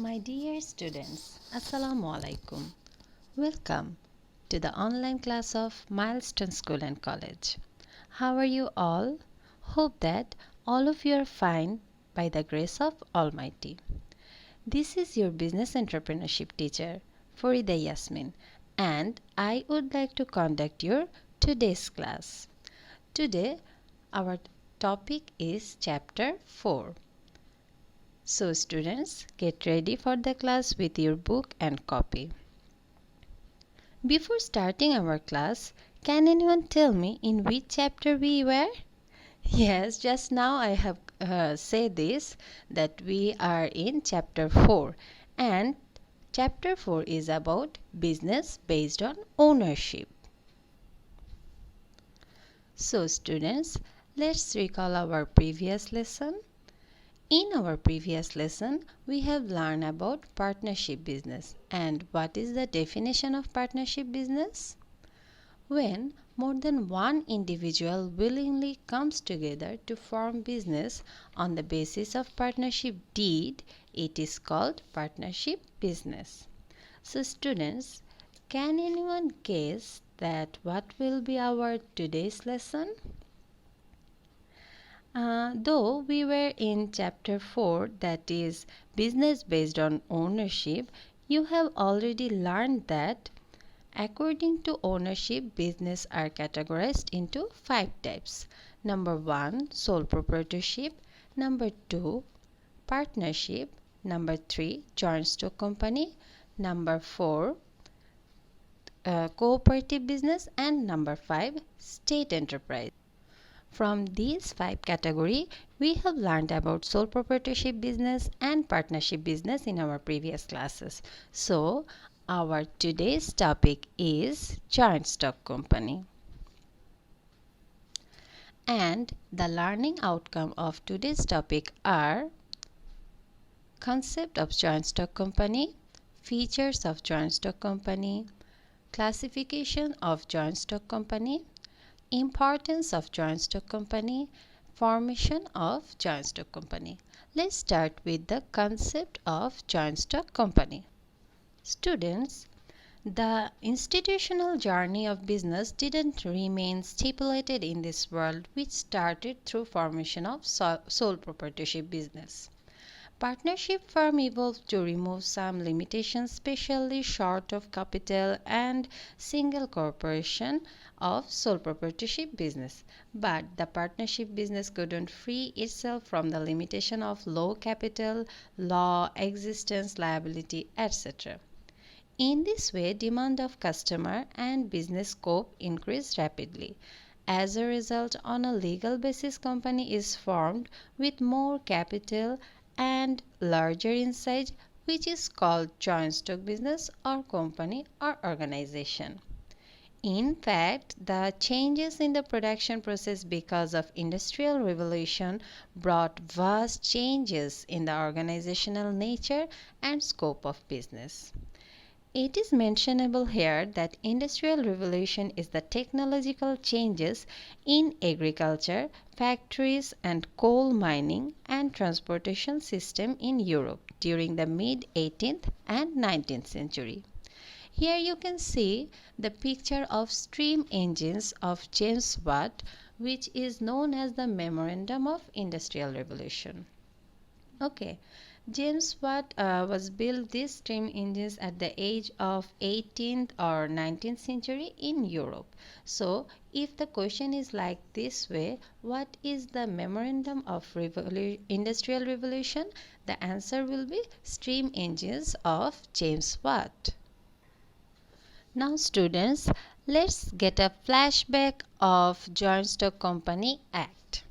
My dear students, Assalamu alaikum. Welcome to the online class of Milestone School and College. How are you all? Hope that all of you are fine by the grace of Almighty. This is your business entrepreneurship teacher, Farida Yasmin, and I would like to conduct your today's class. Today, our topic is chapter 4. So students, get ready for the class with your book and copy. Before starting our class, can anyone tell me in which chapter we were? Yes, just now I have said this that we are in chapter 4, and chapter 4 is about business based on ownership. So students, let's recall our previous lesson. In our previous lesson, we have learned about partnership business. And what is the definition of partnership business? When more than one individual willingly comes together to form business on the basis of partnership deed, it is called partnership business. So students, can anyone guess that what will be our today's lesson? Though we were in chapter 4, that is business based on ownership, you have already learned that according to ownership, business are categorized into 5 types. Number 1, sole proprietorship. Number 2, partnership. Number 3, joint stock company. Number 4, cooperative business. And number 5, state enterprise. From these 5 categories, we have learned about sole proprietorship business and partnership business in our previous classes. So, our today's topic is joint stock company. And the learning outcome of today's topic are concept of joint stock company, features of joint stock company, classification of joint stock company, importance of joint stock company, formation of joint stock company. Let's start with the concept of joint stock company. Students, the institutional journey of business didn't remain stipulated in this world, which started through formation of sole proprietorship business. Partnership firm evolved to remove some limitations, especially short of capital and single corporation of sole proprietorship business. But the partnership business couldn't free itself from the limitation of low capital, law, existence, liability, etc. In this way, demand of customer and business scope increased rapidly. As a result, on a legal basis, company is formed with more capital and larger in size, which is called joint stock business or company or organization. In fact, the changes in the production process because of industrial revolution brought vast changes in the organizational nature and scope of business. It is mentionable here that industrial revolution is the technological changes in agriculture, factories and coal mining and transportation system in Europe during the mid-18th and 19th century. Here you can see the picture of steam engines of James Watt, which is known as the Memorandum of Industrial Revolution. Okay. James Watt was built these steam engines at the age of 18th or 19th century in Europe. So, if the question is like this way, what is the memorandum of industrial revolution? The answer will be steam engines of James Watt. Now students, let's get a flashback of Joint Stock Company Act.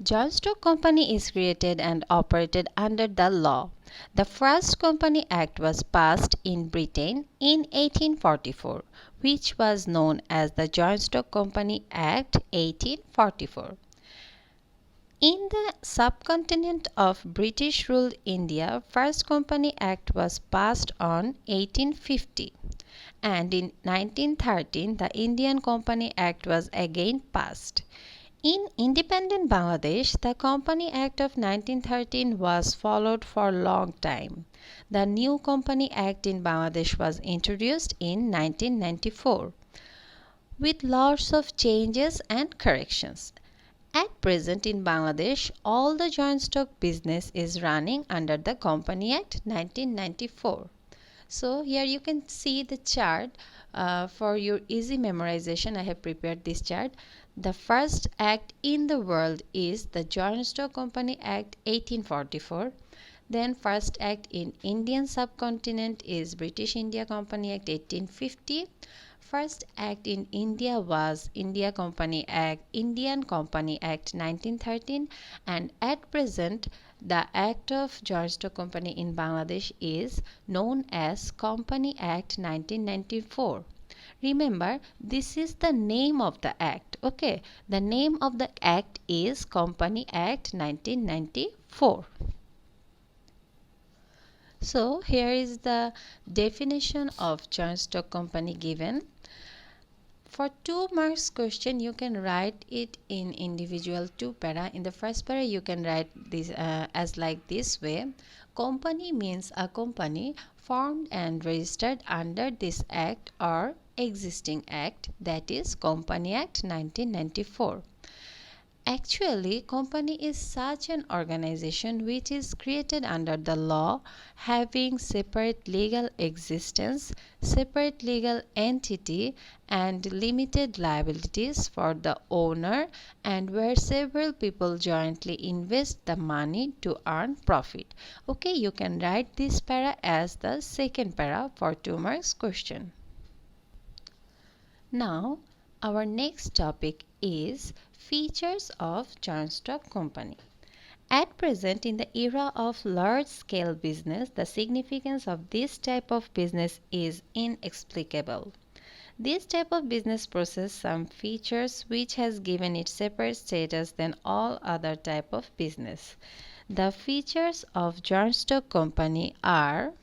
Joint stock company is created and operated under the law. The first Company Act was passed in Britain in 1844, which was known as the Joint Stock Company Act 1844. In the subcontinent of British ruled India, first Company Act was passed on 1850. And in 1913, the Indian Company Act was again passed. In independent Bangladesh, the Company Act of 1913 was followed for a long time. The new Company Act in Bangladesh was introduced in 1994 with lots of changes and corrections. At present in Bangladesh, all the joint stock business is running under the Company Act 1994. So here you can see the chart. For your easy memorization, I have prepared this chart. The first act in the world is the Joint Stock Company Act 1844. Then first act in Indian subcontinent is British India Company Act 1850. First act in India was Indian Company Act 1913, and at present the Act of Joint Stock Company in Bangladesh is known as Company Act 1994. Remember, this is the name of the act. Okay, the name of the act is Company Act 1994. So here is the definition of joint stock company given. For 2 marks question, you can write it in individual 2 para. In the first para, you can write this as like this way. Company means a company formed and registered under this act or existing act, that is Company Act 1994. Actually, company is such an organization which is created under the law, having separate legal existence, separate legal entity, and limited liabilities for the owner, and where several people jointly invest the money to earn profit. Okay, you can write this para as the second para for 2 marks question. Now, our next topic is features of joint stock company. At present, in the era of large-scale business, the significance of this type of business is inexplicable. This type of business possesses some features which has given it separate status than all other type of business. The features of joint stock company are: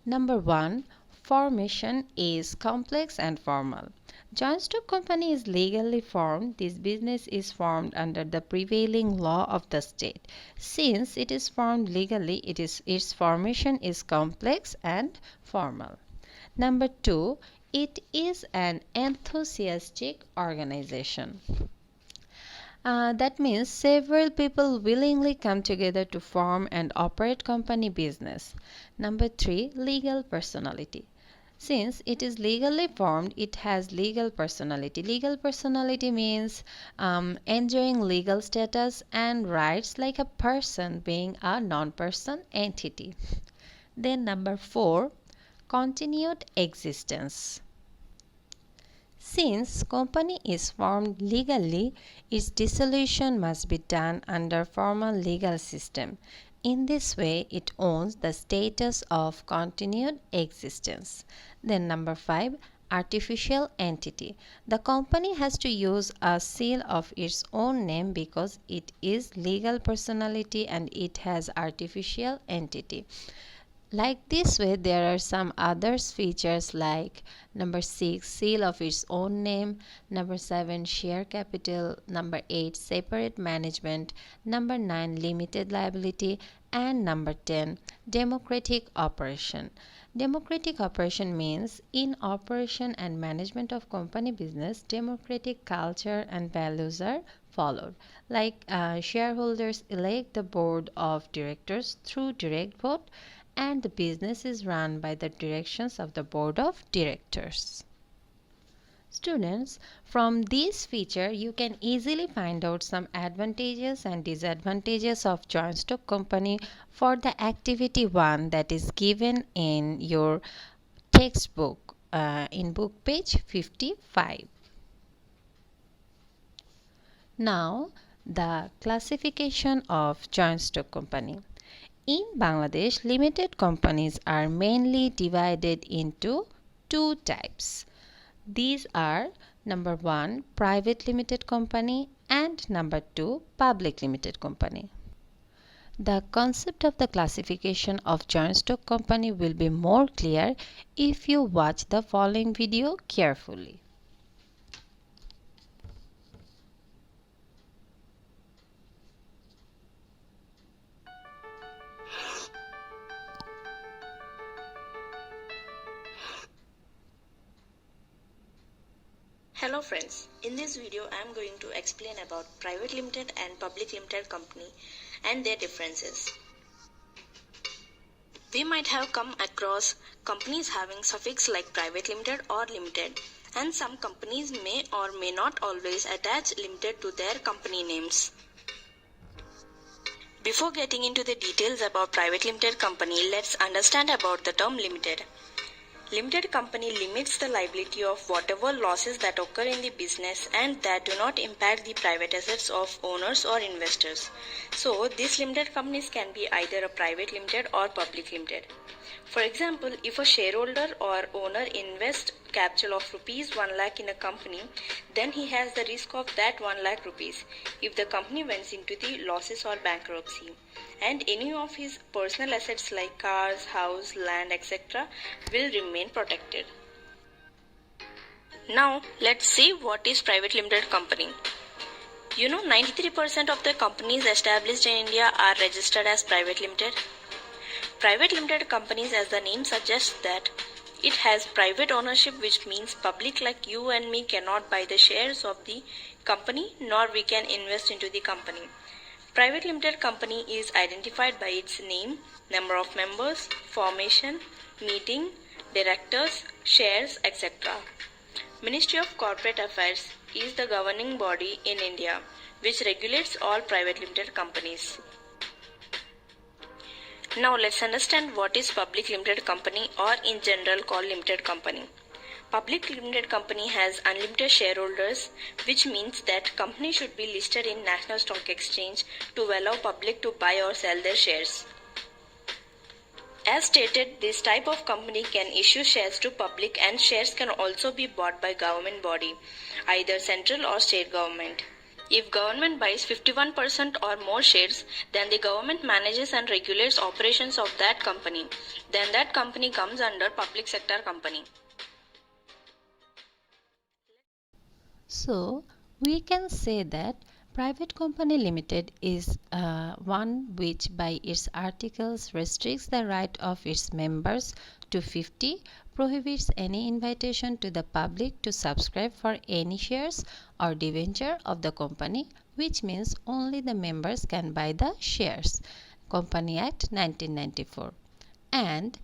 number 1, formation is complex and formal. Joint stock company is legally formed. This business is formed under the prevailing law of the state. Since it is formed legally, its formation is complex and formal. Number 2, it is an enthusiastic organization. That means several people willingly come together to form and operate company business. Number 3, legal personality. Since it is legally formed, it has legal personality. Legal personality means enjoying legal status and rights like a person, being a non-person entity. Then number 4, continued existence. Since company is formed legally, its dissolution must be done under formal legal system. In this way, it owns the status of continued existence. Then number 5, artificial entity. The company has to use a seal of its own name because it is legal personality and it has artificial entity. Like this way, there are some other features like number 6, seal of its own name, number 7, share capital, number 8, separate management, number 9, limited liability, and number 10, democratic operation. Democratic operation means in operation and management of company business, democratic culture and values are followed. Like shareholders elect the board of directors through direct vote, and the business is run by the directions of the board of directors. Students, from this feature you can easily find out some advantages and disadvantages of joint stock company for the activity 1 that is given in your textbook in book page 55. Now, the classification of joint stock company. In Bangladesh, limited companies are mainly divided into 2 types. These are number 1, private limited company, and number 2, public limited company. The concept of the classification of joint stock company will be more clear if you watch the following video carefully. Hello friends, in this video I am going to explain about private limited and public limited company and their differences. We might have come across companies having suffix like private limited or limited, and some companies may or may not always attach limited to their company names. Before getting into the details about private limited company, let's understand about the term limited. Limited company limits the liability of whatever losses that occur in the business and that do not impact the private assets of owners or investors. So, these limited companies can be either a private limited or public limited. For example, if a shareholder or owner invests capital of rupees 1 lakh in a company, then he has the risk of that 1 lakh rupees if the company went into the losses or bankruptcy, and any of his personal assets like cars, house, land, etc. will remain protected. Now let's see what is private limited company. 93% of the companies established in India are registered as private limited. Private limited companies, as the name suggests, that it has private ownership, which means public like you and me cannot buy the shares of the company, nor we can invest into the company. Private limited company is identified by its name, number of members, formation, meeting, directors, shares, etc. Ministry of Corporate Affairs is the governing body in India which regulates all private limited companies. Now let's understand what is public limited company, or in general called limited company. Public limited company has unlimited shareholders, which means that company should be listed in National Stock Exchange to allow public to buy or sell their shares. As stated, this type of company can issue shares to public, and shares can also be bought by government body, either central or state government. If government buys 51% or more shares, then the government manages and regulates operations of that company. Then that company comes under public sector company. So, we can say that private company limited is one which by its articles restricts the right of its members to 50, prohibits any invitation to the public to subscribe for any shares or debenture of the company, which means only the members can buy the shares. Company Act 1994. And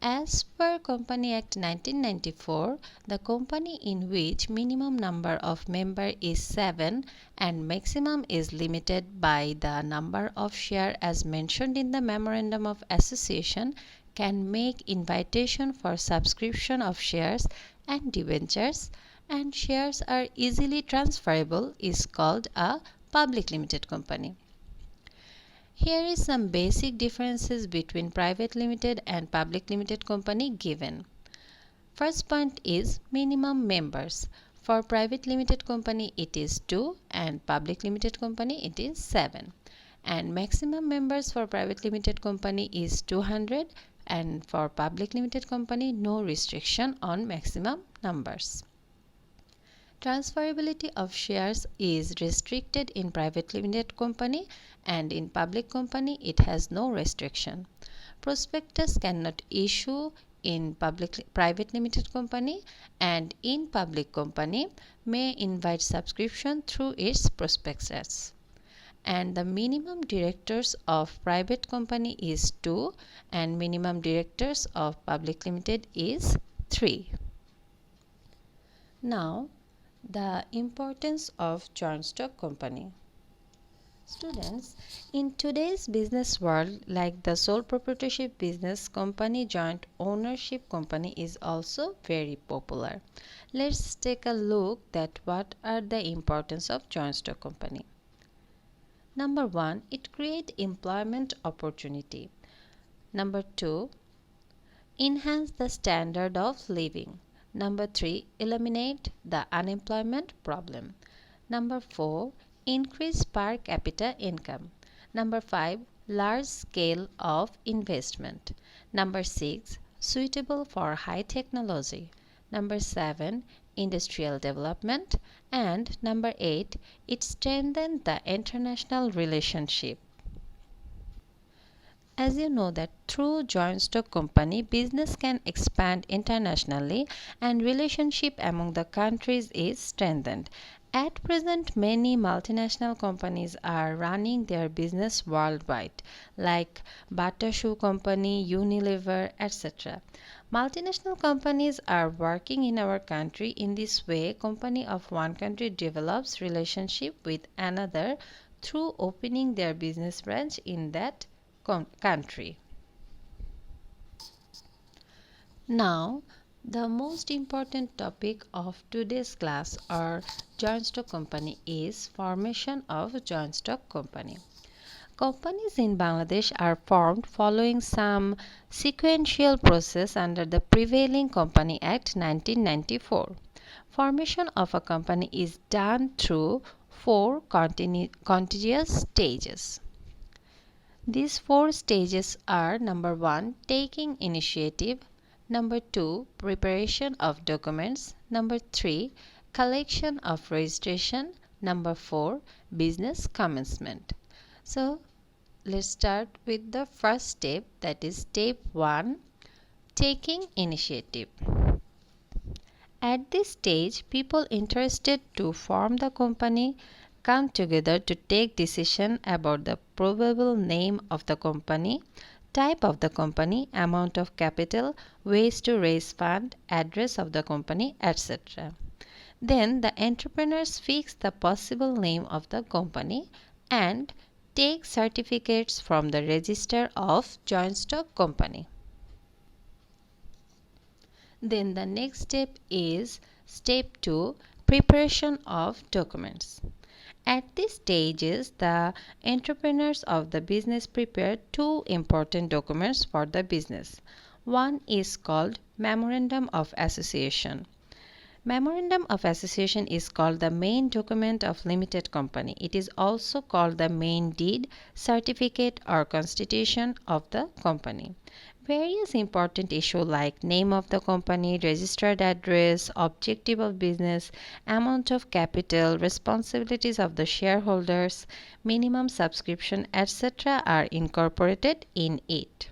as per Company Act 1994, the company in which minimum number of member is 7 and maximum is limited by the number of share as mentioned in the Memorandum of Association can make invitation for subscription of shares and debentures, and shares are easily transferable is called a public limited company. Here is some basic differences between private limited and public limited company given. First point is minimum members. For private limited company it is 2 and public limited company it is 7. And maximum members for private limited company is 200, and for public limited company no restriction on maximum numbers. Transferability of shares is restricted in private limited company, and in public company it has no restriction. Prospectus cannot issue in private limited company, and in public company may invite subscription through its prospectus. And the minimum directors of private company is 2 and minimum directors of public limited is 3. Now, the importance of joint stock company. Students, in today's business world, like the sole proprietorship business, company joint ownership company is also very popular. Let's take a look at what are the importance of joint stock company. Number 1, it creates employment opportunity. Number 2, enhance the standard of living. Number 3, eliminate the unemployment problem. Number 4, increase per capita income. Number 5, large scale of investment. Number 6, suitable for high technology. Number 7, industrial development. And number 8, it strengthens the international relationship. As you know that through joint stock company, business can expand internationally and relationship among the countries is strengthened. At present, many multinational companies are running their business worldwide, like Bata Shoe Company, Unilever, etc. Multinational companies are working in our country. In this way, company of one country develops relationship with another through opening their business branch in that country. Now, the most important topic of today's class or joint stock company is formation of joint stock company. Companies in Bangladesh are formed following some sequential process under the prevailing Company Act 1994. Formation of a company is done through four continuous stages. These four stages are: number 1, taking initiative; number 2, preparation of documents; number 3, collection of registration; number 4, business commencement. So, let's start with the first step, that is step 1, taking initiative. At this stage, people interested to form the company come together to take decision about the probable name of the company, type of the company, amount of capital, ways to raise fund, address of the company, etc. Then the entrepreneurs fix the possible name of the company and take certificates from the register of joint stock company. Then the next step is step 2, preparation of documents. At these stages, the entrepreneurs of the business prepare two important documents for the business. One is called Memorandum of Association. Memorandum of Association is called the main document of limited company. It is also called the main deed, certificate or constitution of the company. Various important issues like name of the company, registered address, objective of business, amount of capital, responsibilities of the shareholders, minimum subscription, etc. are incorporated in it.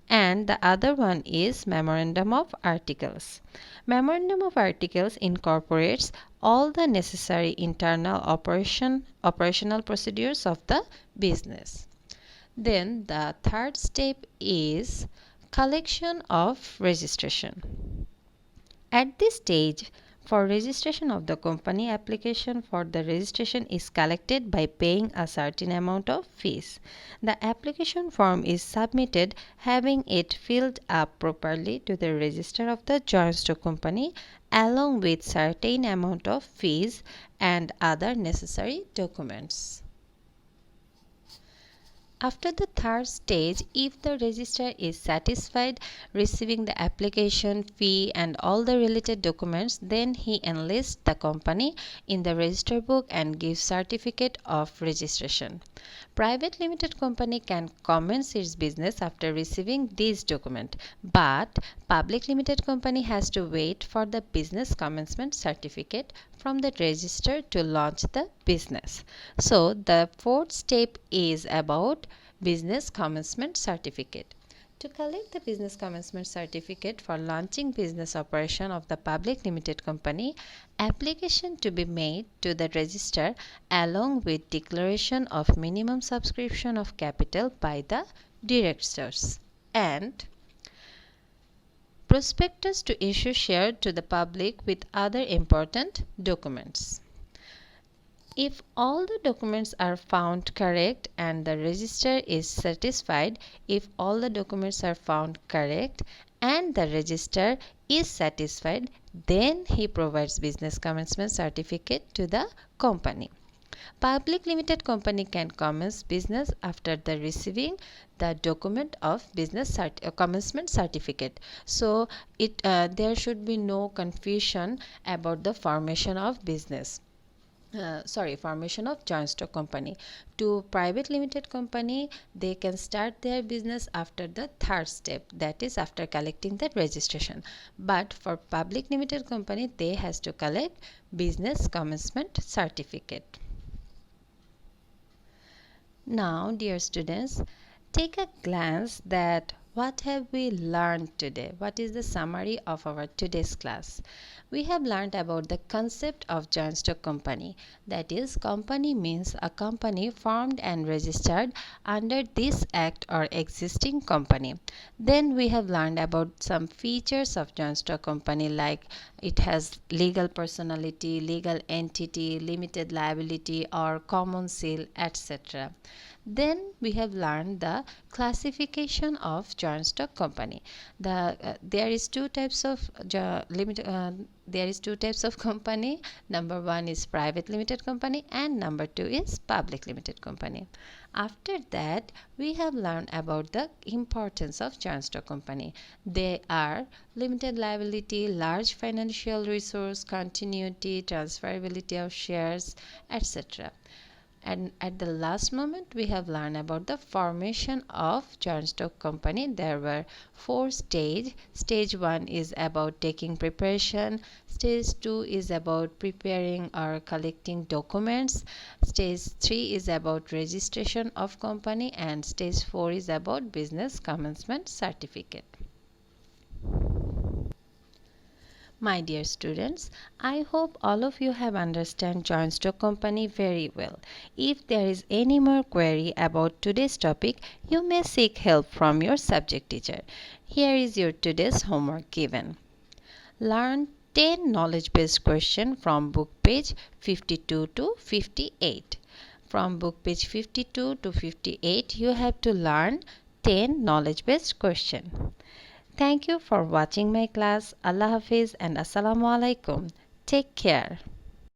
And the other one is Memorandum of Articles. Memorandum of Articles incorporates all the necessary internal operational procedures of the business. Then the third step is collection of registration. At this stage, for registration of the company, application for the registration is collected by paying a certain amount of fees. The application form is submitted having it filled up properly to the register of the joint stock company along with certain amount of fees and other necessary documents. After the third stage, if the registrar is satisfied receiving the application fee and all the related documents, then he enlists the company in the register book and gives certificate of registration. Private limited company can commence its business after receiving these documents, but public limited company has to wait for the business commencement certificate from the register to launch the business. So the fourth step is about business commencement certificate. To collect the business commencement certificate for launching business operation of the public limited company, application to be made to the register along with declaration of minimum subscription of capital by the directors and prospectus to issue share to the public with other important documents. If all the documents are found correct and the register is satisfied, if all the documents are found correct and the register is satisfied, then he provides business commencement certificate to the company. Public limited company can commence business after the receiving the document of business commencement certificate. So there should be no confusion about the formation of business. Formation of joint stock company. To private limited company, they can start their business after the third step, that is after collecting that registration. But for public limited company, they has to collect business commencement certificate. Now, dear students, take a glance that what have we learned today? What is the summary of our today's class? We have learned about the concept of joint stock company. That is, company means a company formed and registered under this act or existing company. Then we have learned about some features of joint stock company, like it has legal personality, legal entity, limited liability or common seal, etc. Then we have learned the classification of joint stock company. There is two types of company. Number one is private limited company and number two is public limited company. After that, we have learned about the importance of joint stock company. They are limited liability, large financial resource, continuity, transferability of shares, etc. And at the last moment, we have learned about the formation of joint stock company. There were four stages. Stage 1 is about taking preparation. Stage 2 is about preparing or collecting documents. Stage 3 is about registration of company, and stage 4 is about business commencement certificate. My dear students, I hope all of you have understand joint stock company very well. If there is any more query about today's topic, you may seek help from your subject teacher. Here is your today's homework given. Learn 10 knowledge-based questions from book page 52 to 58. From book page 52 to 58, you have to learn 10 knowledge-based questions. Thank you for watching my class. Allah Hafiz and Assalamu alaikum. Take care.